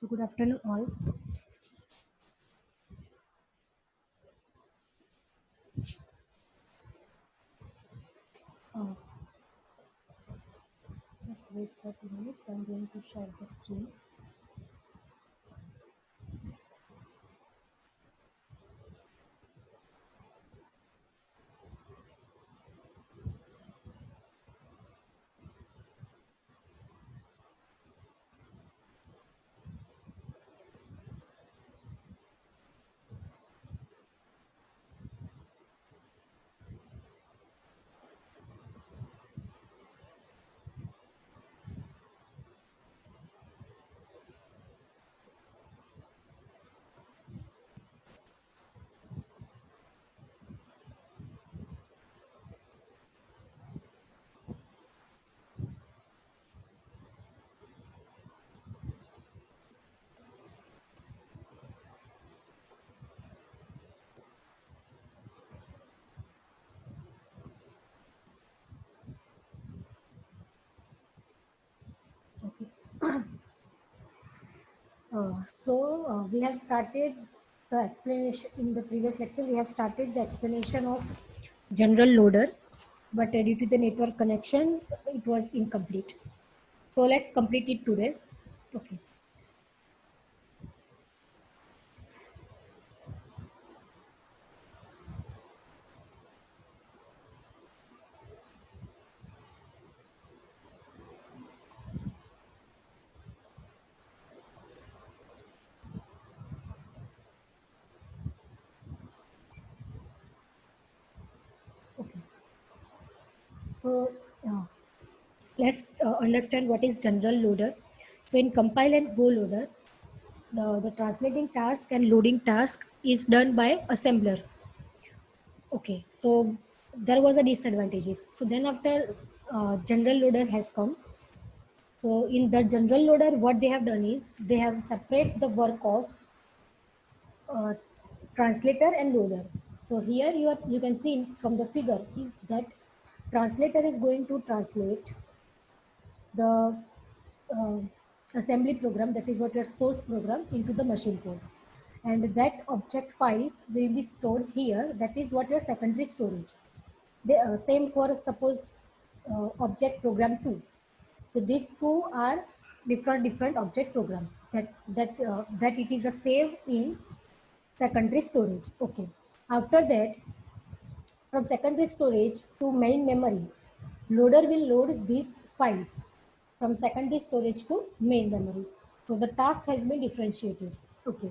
So good afternoon all. Uh, just wait for 2 minutes. I'm going to share the screen. Okay. We have started the explanation in the previous lecture. We have started the explanation of general loader, but due to the network connection, it was incomplete. So let's complete it today. Okay. Okay. So uh, let's understand what is general loader. So in compile and go loader, the translating task and loading task is done by assembler. Okay, so there was a disadvantages. So then after general loader has come, so in the general loader, what they have done is they have separate the work of uh, translator and loader. So here you can see from the figure that translator is going to translate the uh, assembly program, that is what your source program, into the machine code, and that object files will be stored here, that is what your secondary storage. Same for suppose object program 2. So these two are different object programs that it is a save in secondary storage. Okay, after that, from secondary storage to main memory, loader will load these files from secondary storage to main memory. So the task has been differentiated. Okay.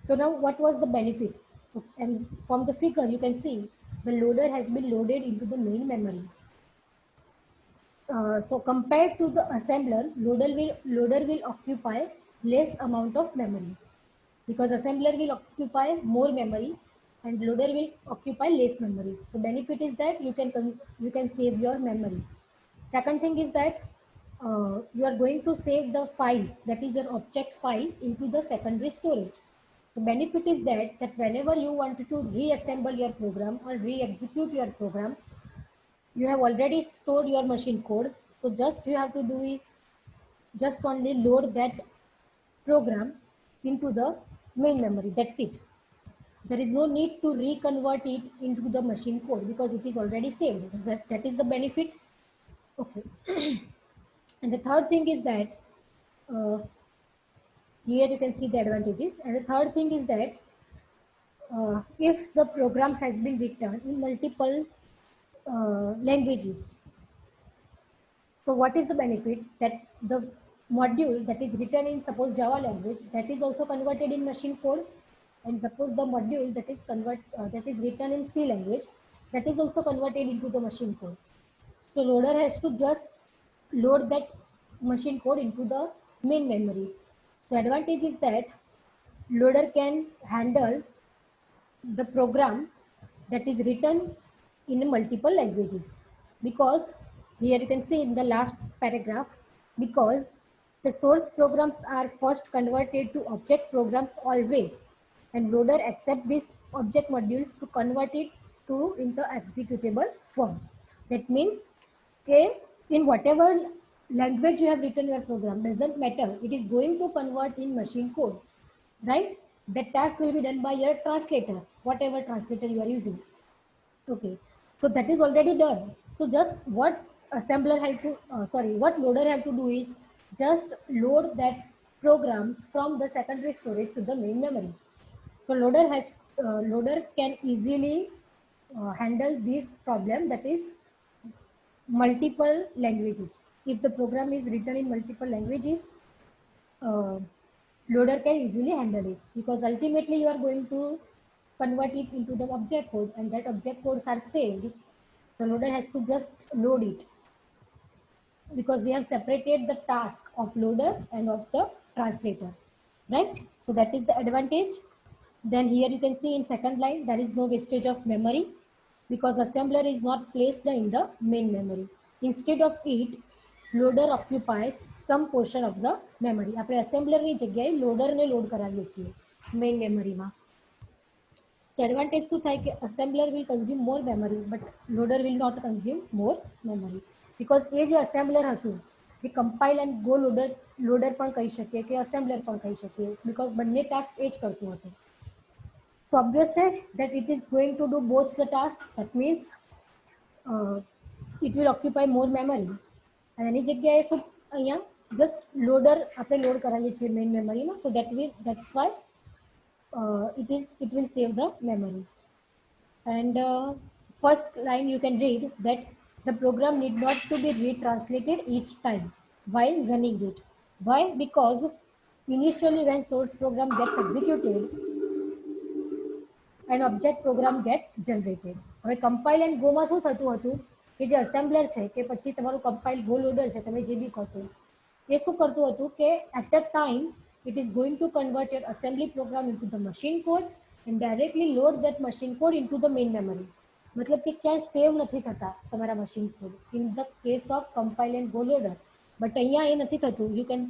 So now what was the benefit? So, and from the figure you can see the loader has been loaded into the main memory. So compared to the assembler, loader will occupy less amount of memory, because assembler will occupy more memory and loader will occupy less memory. So benefit is that you can save your memory. Second thing is that you are going to save the files, that is your object files, into the secondary storage. The benefit is that whenever you want to reassemble your program or re-execute your program, you have already stored your machine code. So just you have to do is just only load that program into the main memory. That's it. There is no need to reconvert it into the machine code because it is already saved. That is the benefit. Okay. And the third thing is that uh, here you can see the advantages. And the third thing is that if the programs has been written in multiple languages, so what is the benefit? That the module that is written in suppose Java language, that is also converted in machine code, and suppose the module that is written in C language, that is also converted into the machine code. So loader has to just load that machine code into the main memory. So advantage is that loader can handle the program that is written in multiple languages, because here you can see in the last paragraph, because the source programs are first converted to object programs always, and loader accept these object modules to convert it to into executable form. That means, okay, in whatever language you have written your program doesn't matter. It is going to convert in machine code, right? That task will be done by your translator, whatever translator you are using. Okay, so that is already done. So just what assembler have to, what loader have to do is just load that programs from the secondary storage to the main memory. So loader can easily handle this problem, that is multiple languages. If the program is written in multiple languages, uh, loader can easily handle it, because ultimately you are going to convert it into the object code, and that object codes are saved. The loader has to just load it, because we have separated the task of loader and of the translator, right? So that is the advantage. Then here you can see in second line there is no wastage of memory, because assembler is not placed in the main memory. Instead of it, loader occupies some portion of the memory. આપણે assemblerની જગ્યાએ લોડરને load કરાવીએ છીએ main memoryમાં. The advantage શું થાય કે assembler will consume more memory, but loader will not consume more memory, because એ જે assembler હતું, જે compile and go loader પણ કહી શકીએ કે assembler પણ કહી શકીએ, because બંને task એ જ કરતું હતું. So obvious છે that it is going to do both the tasks. That means it will occupy more memory. અને એની જગ્યાએ શું અહીંયા just loader આપણે load કરાવીએ છીએ main memory માં, so that's why it will save the memory. And first line you can read that the program need not to be retranslated each time while running it. Why? Because initially when source program gets executed, an object program gets generated. હવે compile and go માં શું થતું હતું કે જે assembler છે કે પછી તમારું compile go loader છે, તમે જે બી કહો તો એ શું કરતું હતું કે at that time it is going to convert your assembly program into the machine code and directly load that machine code into the main memory. मतलब कि क्या सेव નથી થતા તમારા machine code in the case of compile and go loader. But અહીંયા એ નથી થતું. You can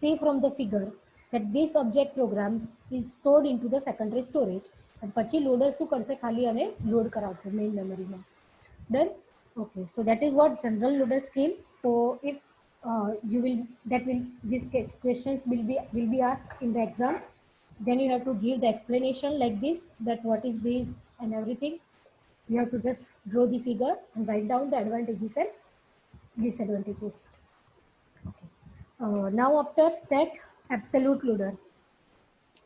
see from the figure that this object programs is stored into the secondary storage, and પછી loader શું કરશે, ખાલી અને load કરાવશે main memory માં. Done? Okay, so that is what general loader scheme. So if these questions will be asked in the exam, then you have to give the explanation like this, that what is this and everything. You have to just draw the figure and write down the advantages and disadvantages. Okay. Now after that, absolute loader.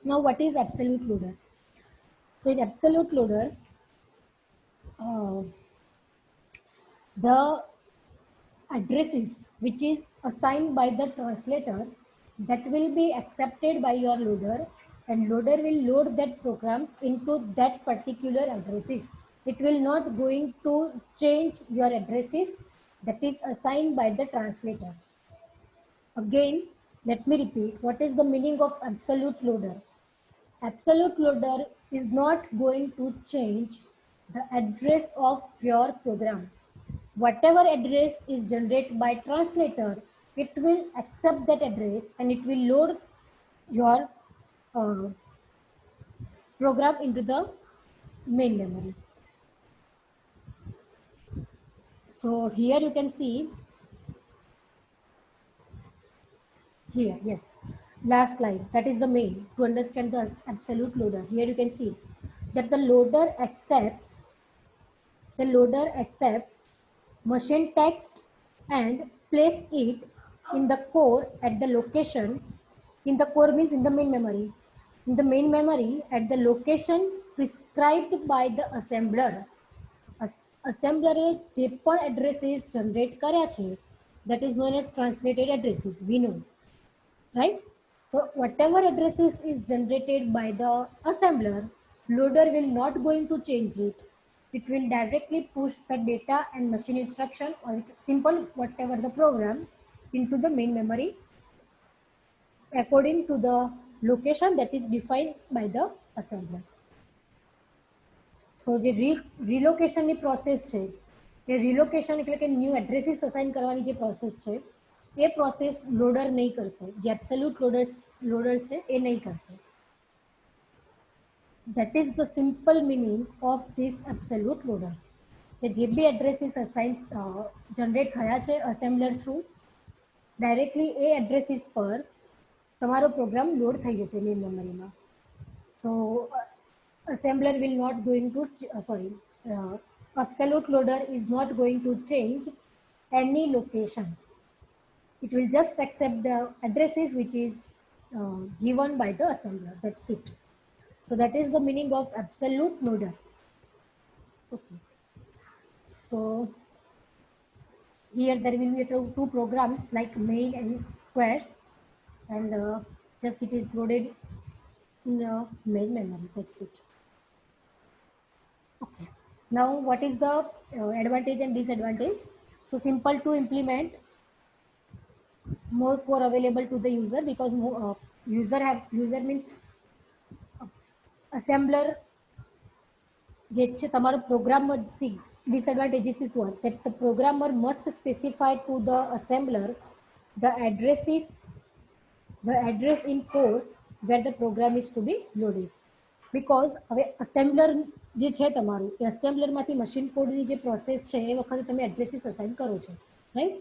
Now what is absolute loader? So in absolute loader, the addresses which is assigned by the translator, that will be accepted by your loader, and loader will load that program into that particular addresses. It will not going to change your addresses that is assigned by the translator. Again, let me repeat, what is the meaning of absolute loader? Absolute loader is not going to change the address of your program. Whatever address is generated by translator, it will accept that address and it will load your program into the main memory. So here you can see, here, yes, last line, that is the main. To understand the absolute loader, here you can see that the loader accepts machine text and place it in the core at the location. In the core means in the main memory. In the main memory at the location prescribed by the assembler. Assembler જે પણ addresses generate કર્યા છે, that is known as translated addresses, we know, right? So whatever addresses is generated by the assembler, loader will not going to change it. It will directly push the data and machine instruction or simple whatever the program into the main memory according to the location that is defined by the assembler. So જે relocation ની process છે, એ relocation એટલે કે new addresses assign કરવાની જે process છે, એ process loader નહીં કરશે. જે absolute loader છે એ નહીં કરશે. That is the simple meaning of this absolute loader. કે જે બી addresses assign generate થયા છે assembler through, ડાયરેક્ટલી એ એડ્રેસીસ પર તમારો પ્રોગ્રામ લોડ થઈ જશે મેઇન મેમરીમાં. સો assembler will not going to absolute loader is not going to change any location. It will just accept the addresses which is given by the assembler. That's it. So that is the meaning of absolute loader. Okay. So here there will be two programs like main and square, and just it is loaded in main memory. That's it. Okay. Now what is the advantage and disadvantage? So simple to implement, more core available to the user, because user means assembler જે છે તમારો programmer C disadvantages is what, that the programmer must specify to the assembler the address in code where the program is to be loaded. Because હવે assembler જે છે તમારું એ assemblerમાંથી machine codeની જે process છે એ વખતે તમે addresses assign કરો છો, right?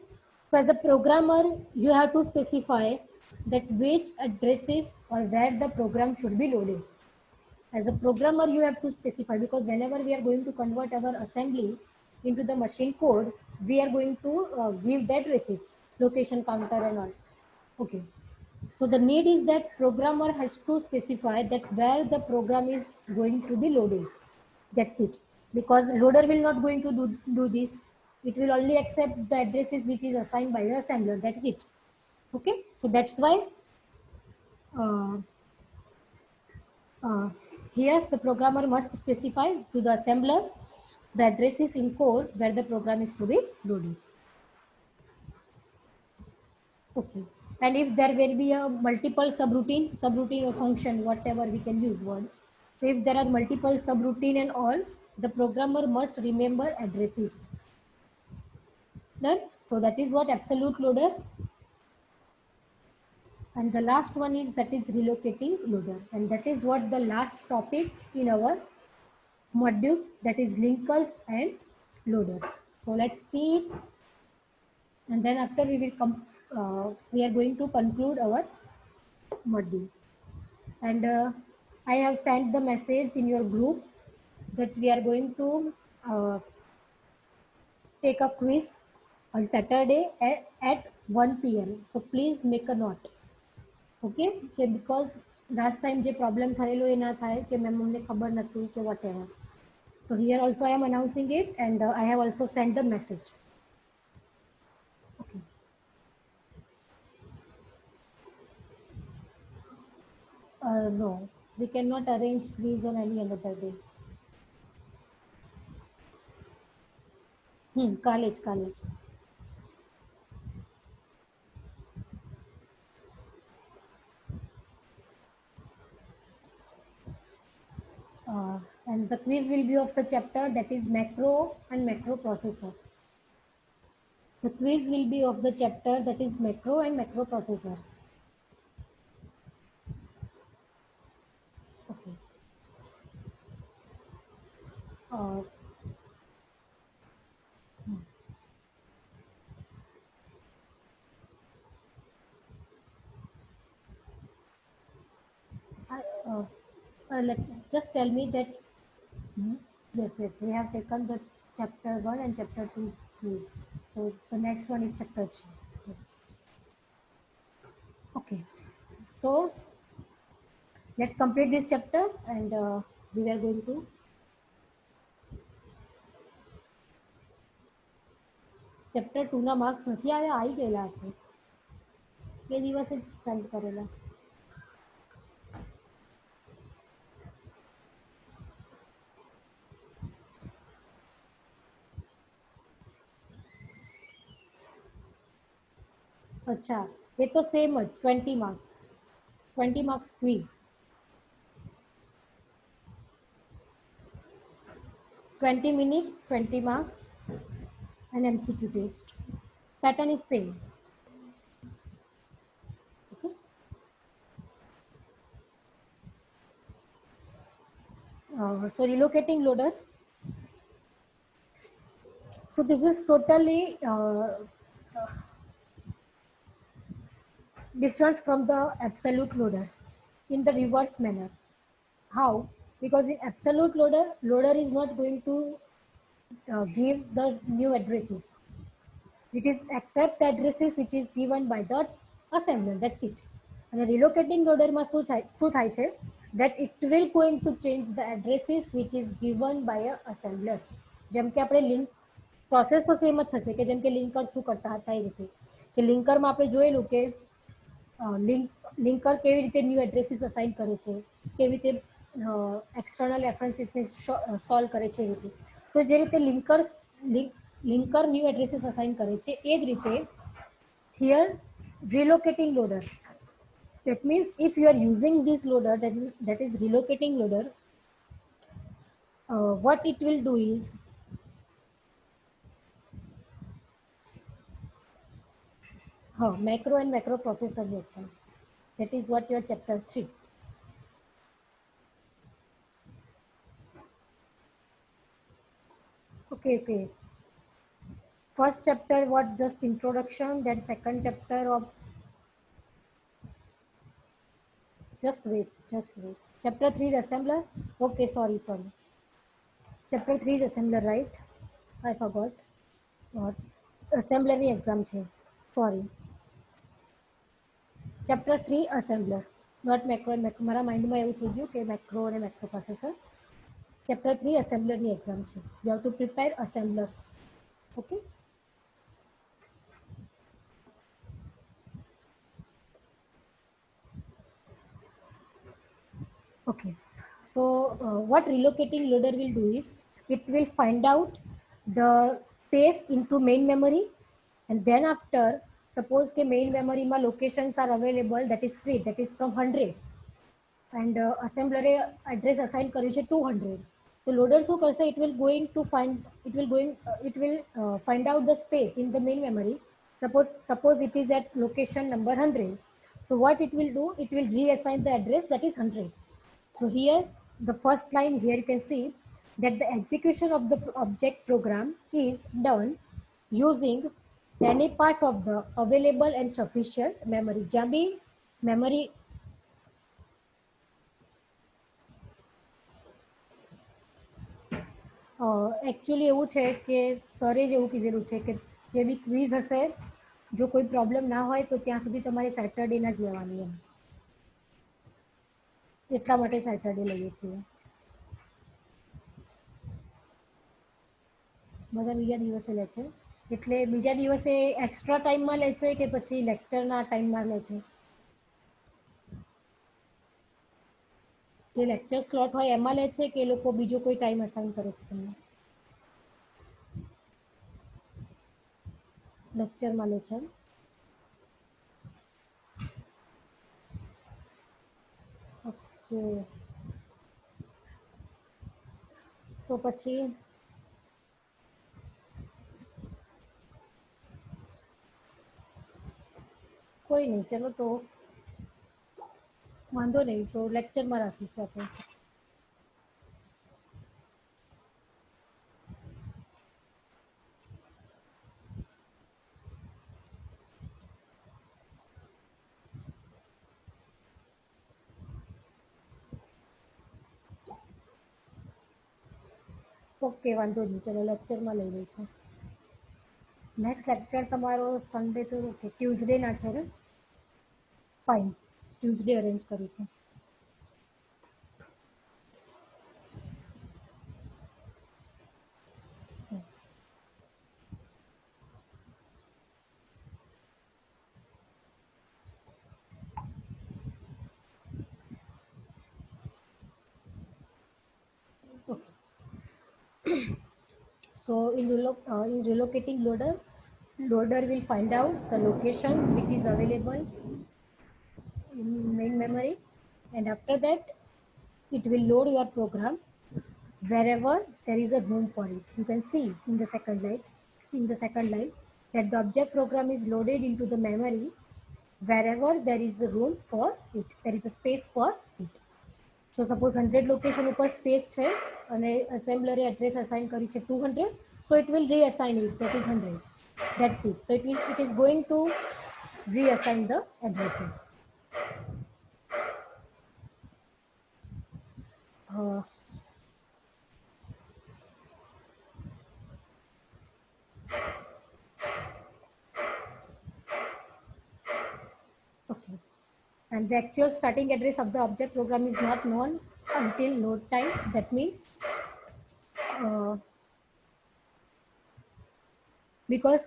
So as a programmer you have to specify that which addresses or where the program should be loaded. As a programmer you have to specify, because whenever we are going to convert our assembly into the machine code, we are going to give the addresses, location counter and all. Okay. So the need is that programmer has to specify that where the program is going to be loaded. That's it. Because loader will not going to do this. It will only accept the addresses which is assigned by the assembler. That's it. Okay. So that's why uh, here the programmer must specify to the assembler the addresses in code where the program is to be loaded. Okay. And if there will be a multiple subroutine or function, whatever we can use word. So if there are multiple subroutine and all, the programmer must remember addresses. Done. So that is what absolute loader. And the last one is that is relocating loader, and that is what the last topic in our module, that is linkers and loaders. So let's see it, and then after we will we are going to conclude our module. And I have sent the message in your group that we are going to take a quiz on Saturday at 1 p.m. So please make a note. Okay, because last time જે problem થયેલો એ ના થાય કે ma'am અમને ખબર નથી કે whatever. So here also I am announcing it, and I have also sent the message. Okay. No, we cannot arrange quiz on any another day. College. And the quiz will be of the chapter that is macro and macroprocessor. The quiz will be of the chapter that is macro and macroprocessor. Okay. Just tell me that. Yes, we have taken the chapter 1 and chapter 2 quiz. So the next one is chapter 3. Yes. Okay. So let's complete this chapter, and we are going to chapter 2 ના marks નથી આવ્યા, આવી ગયેલા હશે એ દિવસે જ send કરેલા. અચ્છા, એ તો સેમ જ 20 marks quiz, 20 minutes 20 marks and MCQ test. Pattern is same. Okay. So relocating loader. So this is totally different from the absolute loader in the reverse manner. How? Because in absolute loader, loader is not going to give the new addresses. It is accept the addresses which is given by the assembler. That's it. અને relocating loader માં શું થાય છે that it will going to change the addresses which is given by a assembler. જેમ કે આપણે link process તો same જ થશે કે જેમ કે લિંકર શું કરતા હતા એ રીતે કે લિંકરમાં આપણે જોયેલું કે લિંકર કેવી રીતે ન્યૂ એડ્રેસીસ અસાઇન કરે છે, કેવી રીતે એક્સટર્નલ રેફરન્સીસને સોલ્વ કરે છે એ રીતે. તો જે રીતે લિંકર ન્યૂ એડ્રેસીસ અસાઇન કરે છે એ જ રીતે here relocating loader, that means if you are using this loader, that is relocating loader, what it will do is macro and macro processor exam. That is what your chapter 3. Okay. First chapter was just introduction, then second chapter of just wait. Chapter 3 is assembler. Okay, sorry. Chapter 3 is assembler, right? I forgot. What? Assembler ની exam છે. Sorry. Chapter 3 assembler, not macro and macro. મારા માઇન્ડમાં એવું થઈ ગયું કે macro અને macro processor. Chapter 3 assembler ની exam છે. You have to prepare assemblers. Okay. Okay. So what relocating loader will do is it will find out the space into main memory, and then after suppose ke main memory ma locations are available that is free, that is from 100, and assembler address assign કર્યું છે 200. So loader શું કરશે, it will find out the space in the main memory. Suppose it is at location number 100. So what it will do, it will reassign the address that is 100. So here the first line, here you can see that the execution of the object program is done using any part of the available and sufficient memory. જ્યાં બી memory actually એવું છે કે સરે જ એવું કીધેલું છે કે જે બી ક્વિઝ હશે જો કોઈ પ્રોબ્લેમ ના હોય તો ત્યાં સુધી તમારે સેટરડેના જ લેવાની એમ, એટલા માટે સેટરડે લઈએ છીએ. બધા બીજા દિવસે લે છે એટલે બીજા દિવસે એક્સ્ટ્રા ટાઈમમાં લે છે કે પછી લેક્ચરના ટાઈમમાં લે છે? જે લેક્ચર સ્લોટ હોય એમાં લે છે કે એ લોકો બીજો કોઈ ટાઈમ અસાઇન કરે છે તમને? લેક્ચરમાં લે છે. ઓકે, તો પછી કોઈ નહીં, ચલો તો વાંધો નહીં, તો લેક્ચરમાં રાખીશું આપણે. ઓકે, વાંધો નહીં, ચલો લેક્ચરમાં લઈ લઈશું. નેક્સ્ટ લેક્ચર તમારો સન્ડે તો ઓકે ટ્યુઝડેના છે ને? ફાઇન, ટ્યુઝડે અરેન્જ કરીશું. So in relocating loader will find out the locations which is available in main memory, and after that it will load your program wherever there is a room for it. You can see in the second line that the object program is loaded into the memory wherever there is a room for it, there is a space for it. So suppose 100 location ઉપર space છે અને assembler address assign કર્યું છે 200, so it will reassign it, that is 100. That's it. So it is going to reassign the addresses. Uh, okay. And the actual starting address of the object program is not known until load time. That means uh, because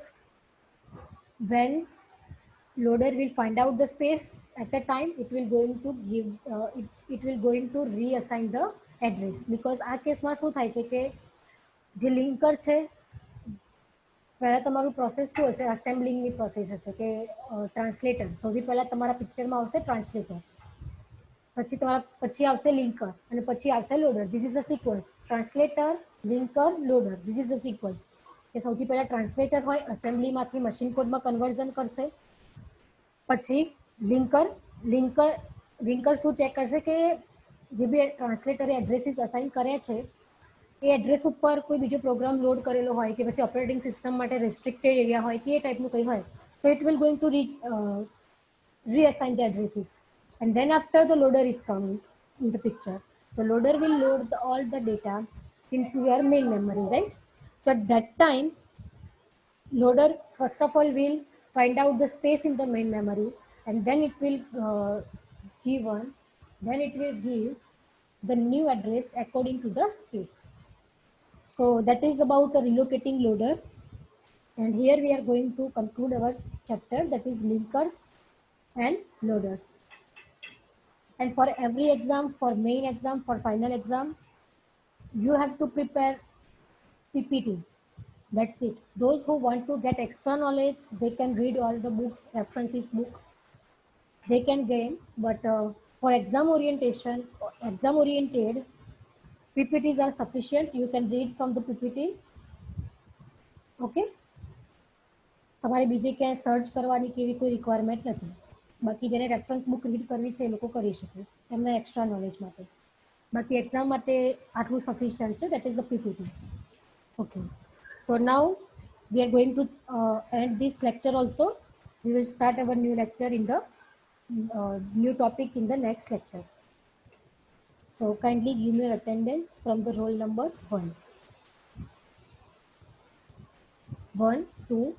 when loader will find out the space at a time, it will going to give it will going to reassign the address. Because આ કેસમાં શું થાય છે કે જે linker છે પહેલાં તમારું પ્રોસેસ શું હશે, અસેમ્બલિંગની પ્રોસેસ હશે કે ટ્રાન્સલેટર. સૌથી પહેલાં તમારા પિક્ચરમાં આવશે ટ્રાન્સલેટર, પછી આવશે લિંકર અને પછી આવશે loader. This is the sequence. Translator, linker, loader, this is the sequence. કે સૌથી પહેલાં ટ્રાન્સલેટર હોય, અસેમ્બલીમાંથી મશીન કોડમાં કન્વર્ઝન કરશે. પછી લિંકર લિંકર લિંકર શું ચેક કરશે કે જે બી ટ્રાન્સલેટરે એડ્રેસીસ અસાઇન કર્યા છે એ એડ્રેસ ઉપર કોઈ બીજો પ્રોગ્રામ લોડ કરેલો હોય કે પછી ઓપરેટિંગ સિસ્ટમ માટે રેસ્ટ્રિક્ટેડ એરિયા હોય કે એ ટાઈપનું કંઈ હોય, તો it will going to reassign the addresses. And then after the loader is coming in the picture. So loader will load all the data into your main memory, right? So at that time, loader first of all will find out the space in the main memory, and then it will give one, then it will give the new address according to the space. So that is about a relocating loader. And here we are going to conclude our chapter, that is linkers and loaders. And for every exam, for main exam, for final exam, you have to prepare PPTs. That's it. Those who want to get extra knowledge, they can read all the books, references book, they can gain. But for exam orientation, exam oriented, PPTs are sufficient. You can read from the PPT. Okay. તમારે બીજે ક્યાંય search કરવાની કે એવી કોઈ requirement નથી. બાકી જેને રેફરન્સ બુક રીડ કરવી છે એ લોકો કરી શકે એમના એક્સ્ટ્રા નોલેજ માટે. બાકી એક્ઝામ માટે આટલું સફિશિયન્ટ છે, that is the PPT. Okay, so now we are going to end this lecture also. We will start our new lecture in the new topic in the next lecture. So kindly give me your attendance from the roll number 1, 2,